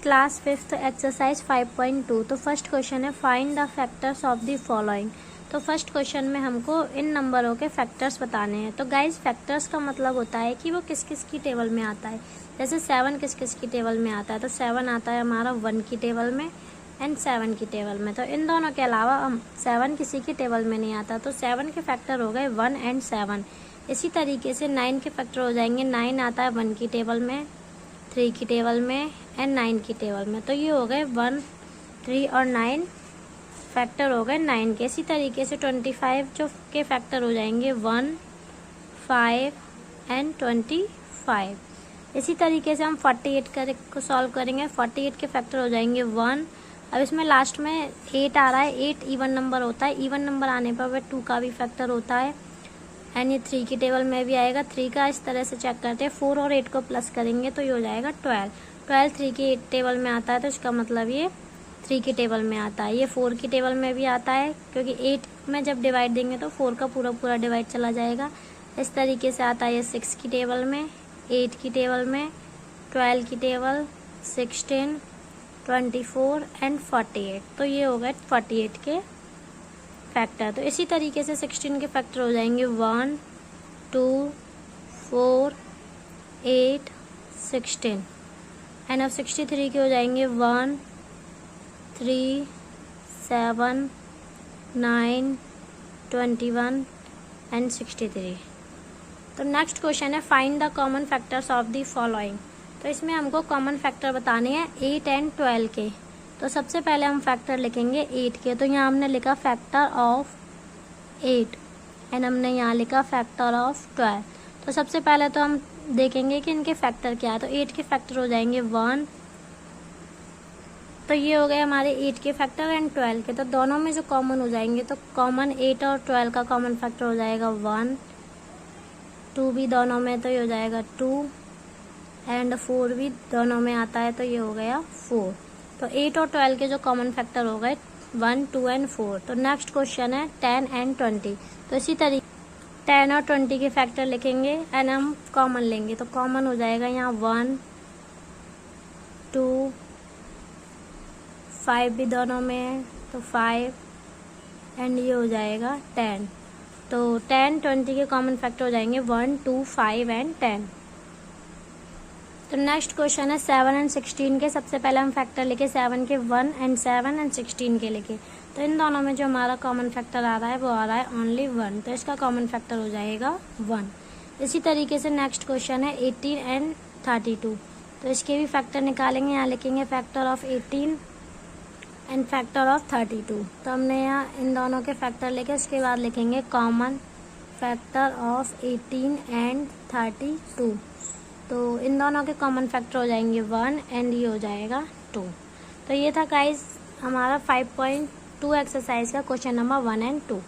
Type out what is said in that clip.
Class 5th exercise 5.2। तो first question है find the factors of the following. तो first question में हमको इन नंबरों के फैक्टर्स बताने हैं। तो गाइज फैक्टर्स का मतलब होता है कि वो किस किस की टेबल में आता है। जैसे 7 किस किस की टेबल में आता है, तो 7 आता है हमारा 1 की टेबल में एंड 7 की टेबल में। तो इन दोनों के अलावा हम 7 किसी की टेबल में नहीं आता, तो 7 के फैक्टर हो गए 1 एंड 7। इसी तरीके से 9 के फैक्टर हो जाएंगे, 9 आता है 1 की टेबल में, 3 की टेबल में एंड 9 की टेबल में। तो ये हो गए 1, 3 और 9 फैक्टर हो गए 9 के। इसी तरीके से 25 जो के फैक्टर हो जाएंगे 1, 5 एंड 25। इसी तरीके से हम 48 को सॉल्व करेंगे। 48 के फैक्टर हो जाएंगे 1। अब इसमें लास्ट में 8 आ रहा है, 8 इवन नंबर होता है। इवन नंबर आने पर वह 2 का भी फैक्टर होता है एंड ये 3 की टेबल में भी आएगा। 3 का इस तरह से चेक करते हैं, 4 और 8 को प्लस करेंगे तो ये हो जाएगा 12। 12 3 की टेबल में आता है, तो इसका मतलब ये 3 की टेबल में आता है। ये 4 की टेबल में भी आता है, क्योंकि 8 में जब डिवाइड देंगे तो 4 का पूरा पूरा डिवाइड चला जाएगा। इस तरीके से आता है ये 6 की टेबल में, 8 की टेबल में, 12 की टेबल, 16, 24 एंड 48। तो ये हो गए 48 के फैक्टर। तो इसी तरीके से 16 के फैक्टर हो जाएंगे 1, 2, 4, 8, 16 एंड अब 63 के हो जाएंगे 1, 3, 7, 9, 21 एंड 63। तो नेक्स्ट क्वेश्चन है find the common factors of the following. तो इसमें हमको कॉमन फैक्टर बताने हैं 8 एंड 12 के। तो सबसे पहले हम फैक्टर लिखेंगे 8 के। तो यहाँ हमने लिखा फैक्टर ऑफ 8 एंड हमने यहाँ लिखा फैक्टर ऑफ 12। तो सबसे पहले तो हम देखेंगे कि इनके फैक्टर क्या है। तो 8 के फैक्टर हो जाएंगे 1। तो ये हो गए हमारे 8 के फैक्टर एंड 12 के। तो दोनों में जो कॉमन हो जाएंगे, तो कॉमन 8 और 12 का कॉमन फैक्टर हो जाएगा 1, 2 भी दोनों में, तो ये हो जाएगा 2 एंड 4 भी दोनों में आता है, तो ये हो गया 4। तो 8 और 12 के जो कॉमन फैक्टर हो गए 1, 2 एंड 4। तो नेक्स्ट क्वेश्चन है 10 एंड 20। तो इसी तरीके 10 और 20 के फैक्टर लिखेंगे एंड हम कॉमन लेंगे। तो कॉमन हो जाएगा यहाँ 1, 2, 5 भी दोनों में है, तो 5 एंड ये हो जाएगा 10। तो 10, 20 के कॉमन फैक्टर हो जाएंगे 1, 2, 5 एंड 10। तो नेक्स्ट क्वेश्चन है 7 एंड 16 के। सबसे पहले हम फैक्टर लिखे 7 के 1 एंड 7 एंड 16 के लिखे। तो इन दोनों में जो हमारा कॉमन फैक्टर आ रहा है वो आ रहा है ओनली 1, तो इसका कॉमन फैक्टर हो जाएगा 1। इसी तरीके से नेक्स्ट क्वेश्चन है 18 एंड 32। तो इसके भी फैक्टर निकालेंगे। यहाँ लिखेंगे factor of 18 and factor of 32। तो हमने यहाँ इन दोनों के फैक्टर लेके उसके बाद लिखेंगे कॉमन फैक्टर ऑफ 18 एंड 32। तो इन दोनों के कॉमन फैक्टर हो जाएंगे 1 एंड ये हो जाएगा 2। तो ये था गाइस हमारा 5.2 एक्सरसाइज का क्वेश्चन नंबर 1 एंड 2।